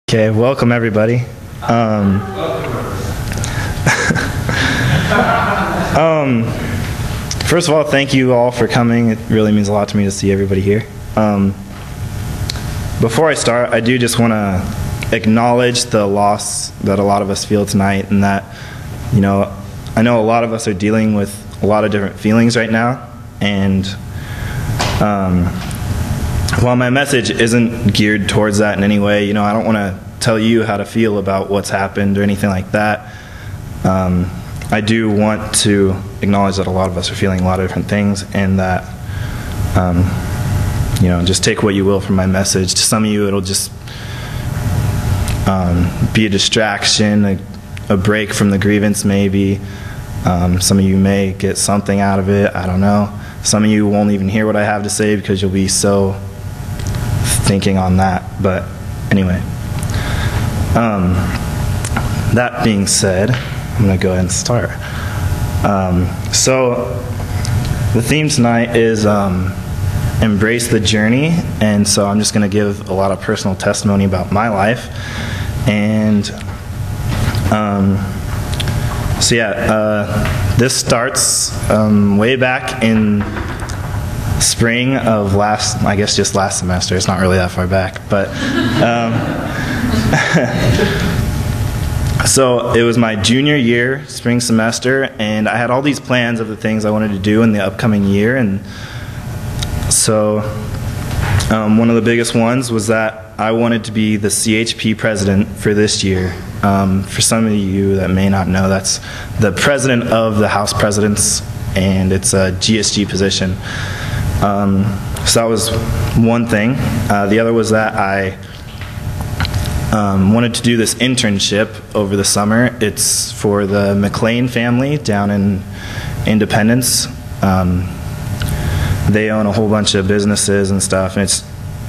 Okay, welcome everybody. First of all, thank you all for coming. It really means a lot to me to see everybody here. Before I start, I do just want to acknowledge the loss that a lot of us feel tonight, and that, I know a lot of us are dealing with a lot of different feelings right now, and while my message isn't geared towards that in any way, I don't want to tell you how to feel about what's happened or anything like that. I do want to acknowledge that a lot of us are feeling a lot of different things, and that, just take what you will from my message. To some of you, it'll just be a distraction, a break from the grievance maybe. Some of you may get something out of it, I don't know. Some of you won't even hear what I have to say because you'll be so thinking on that. But anyway, that being said, I'm going to go ahead and start. So the theme tonight is embrace the journey, and so I'm just going to give a lot of personal testimony about my life. And this starts way back in spring of just last semester. It's not really that far back, but so it was my junior year, spring semester, and I had all these plans of the things I wanted to do in the upcoming year. And so one of the biggest ones was that I wanted to be the CHP president for this year. For some of you that may not know, that's the president of the House Presidents, and it's a GSG position. So that was one thing. The other was that I wanted to do this internship over the summer. It's for the McLean family down in Independence. They own a whole bunch of businesses and stuff, and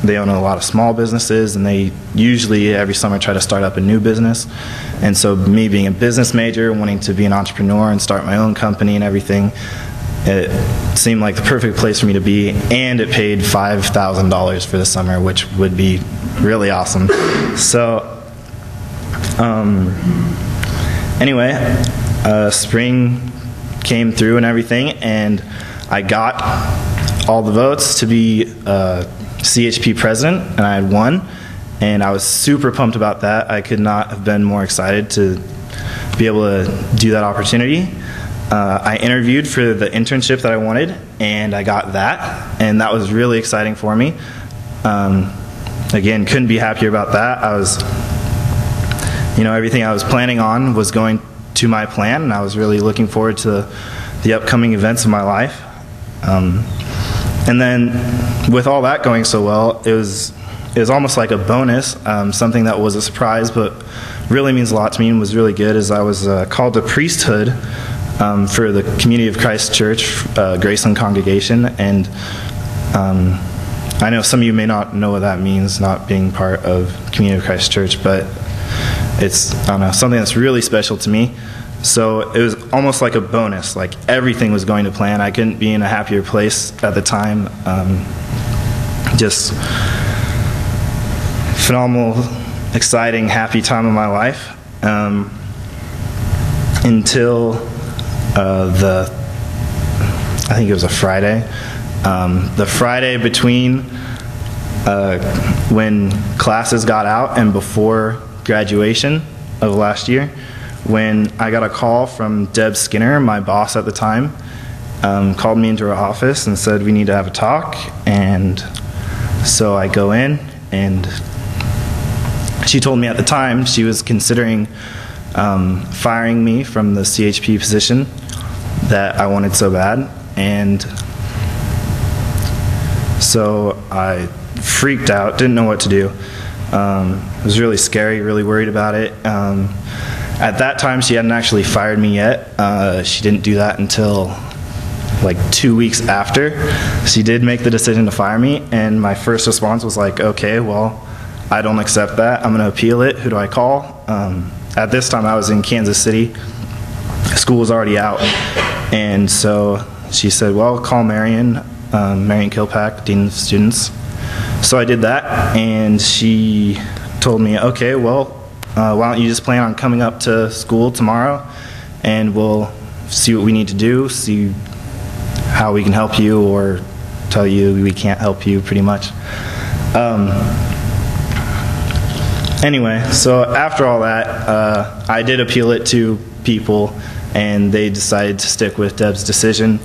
they own a lot of small businesses, and they usually every summer try to start up a new business. And so me being a business major, wanting to be an entrepreneur and start my own company and everything, it seemed like the perfect place for me to be, and it paid $5,000 for the summer, which would be really awesome. So anyway, spring came through and everything, and I got all the votes to be CHP president, and I had won, and I was super pumped about that. I could not have been more excited to be able to do that opportunity. I interviewed for the internship that I wanted, and I got that, and that was really exciting for me. Again, couldn't be happier about that. I was, everything I was planning on was going to my plan, and I was really looking forward to the upcoming events of my life. And then with all that going so well, it was almost like a bonus, something that was a surprise but really means a lot to me and was really good, is I was called to priesthood for the Community of Christ Church, Graceland congregation. And I know some of you may not know what that means, not being part of Community of Christ Church, but it's, something that's really special to me. So it was almost like a bonus, like everything was going to plan. I couldn't be in a happier place at the time. Just phenomenal, exciting, happy time of my life. Until I think it was a Friday. The Friday between when classes got out and before graduation of last year, when I got a call from Deb Skinner, my boss at the time, called me into her office and said, we need to have a talk. And so I go in, and she told me at the time she was considering firing me from the CHP position that I wanted so bad. And so I freaked out, didn't know what to do. It was really scary, really worried about it. At that time, she hadn't actually fired me yet. She didn't do that until like 2 weeks after. She did make the decision to fire me, and my first response was like, okay, well, I don't accept that. I'm going to appeal it. Who do I call? At this time, I was in Kansas City. School was already out, and so she said, well, call Marion Kilpack, Dean of Students. So I did that, and she told me, okay, well, why don't you just plan on coming up to school tomorrow, and we'll see what we need to do, see how we can help you, or tell you we can't help you, pretty much. Anyway, so after all that, I did appeal it to people, and they decided to stick with Deb's decision,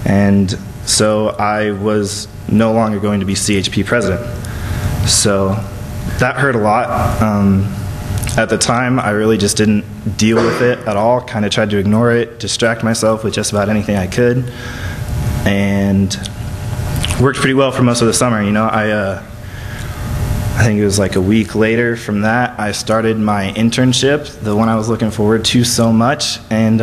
and so I was no longer going to be CHP president. So that hurt a lot. At the time, I really just didn't deal with it at all, kind of tried to ignore it, distract myself with just about anything I could, and worked pretty well for most of the summer. You know, I think it was like a week later from that, I started my internship, the one I was looking forward to so much, and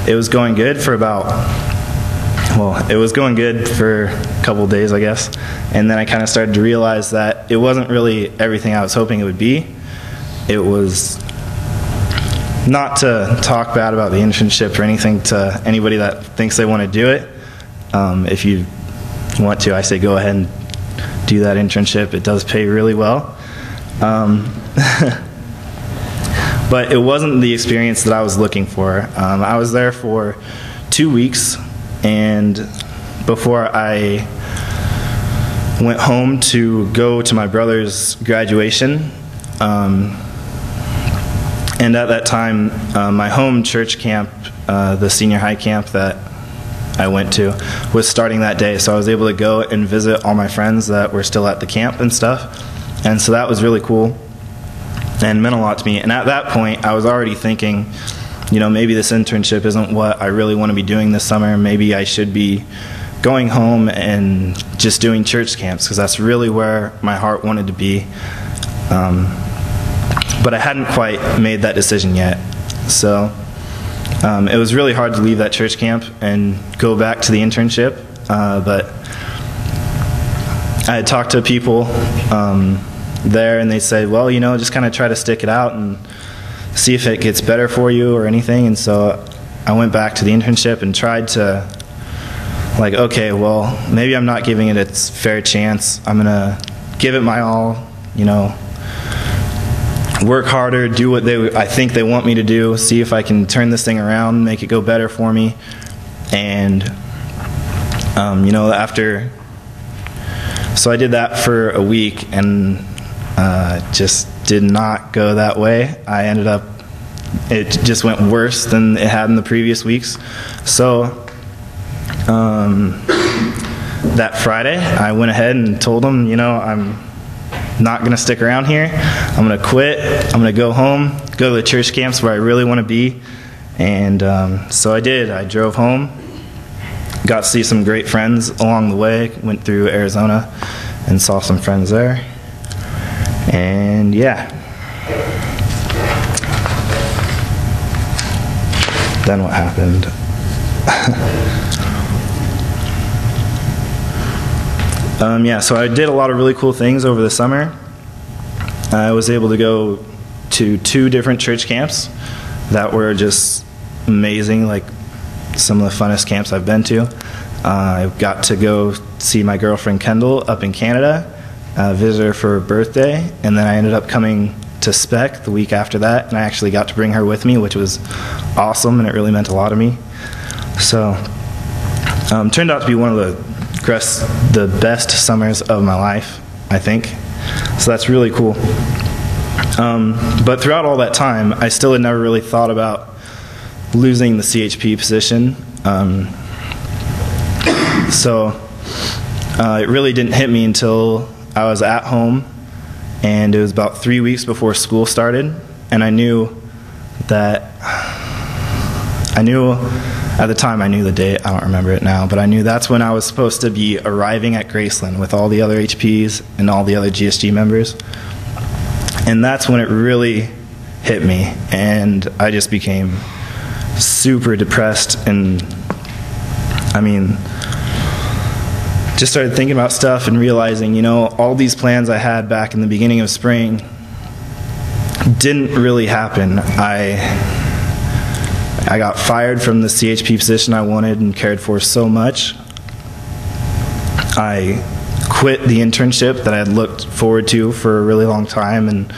it was going good for it was going good for a couple of days, I guess, and then I kind of started to realize that it wasn't really everything I was hoping it would be. It was not to talk bad about the internship or anything to anybody that thinks they want to do it. If you want to, I say go ahead and do that internship. It does pay really well. But it wasn't the experience that I was looking for. I was there for 2 weeks, and before I went home to go to my brother's graduation, and at that time, my home church camp, the senior high camp that I went to, was starting that day, so I was able to go and visit all my friends that were still at the camp and stuff, and so that was really cool and meant a lot to me. And at that point, I was already thinking, you know, maybe this internship isn't what I really want to be doing this summer. Maybe I should be going home and just doing church camps, because that's really where my heart wanted to be. But I hadn't quite made that decision yet, so it was really hard to leave that church camp and go back to the internship, but I had talked to people there, and they said, well, you know, just kind of try to stick it out and see if it gets better for you or anything. And so I went back to the internship and tried to, like, okay, well, maybe I'm not giving it its fair chance. I'm gonna give it my all, you know, work harder, do what I think they want me to do, see if I can turn this thing around, make it go better for me. And you know, so I did that for a week, and just did not go that way. It just went worse than it had in the previous weeks. So that Friday, I went ahead and told them, you know, I'm not going to stick around here. I'm going to quit. I'm going to go home, go to the church camps where I really want to be. And so I did. I drove home, got to see some great friends along the way, went through Arizona and saw some friends there. And yeah. Then what happened? Yeah, so I did a lot of really cool things over the summer. I was able to go to 2 different church camps that were just amazing, like some of the funnest camps I've been to. I got to go see my girlfriend Kendall up in Canada, visit her for her birthday, and then I ended up coming to Spec the week after that, and I actually got to bring her with me, which was awesome, and it really meant a lot to me. So turned out to be one of the best summers of my life, I think. So that's really cool. But throughout all that time, I still had never really thought about losing the CHP position. So it really didn't hit me until I was at home, and it was about 3 weeks before school started, and I knew at the time, I knew the date, I don't remember it now, but I knew that's when I was supposed to be arriving at Graceland with all the other HPs and all the other GSG members. And that's when it really hit me, and I just became super depressed, and I mean, just started thinking about stuff and realizing, you know, all these plans I had back in the beginning of spring didn't really happen. I got fired from the CHP position I wanted and cared for so much. I quit the internship that I had looked forward to for a really long time, and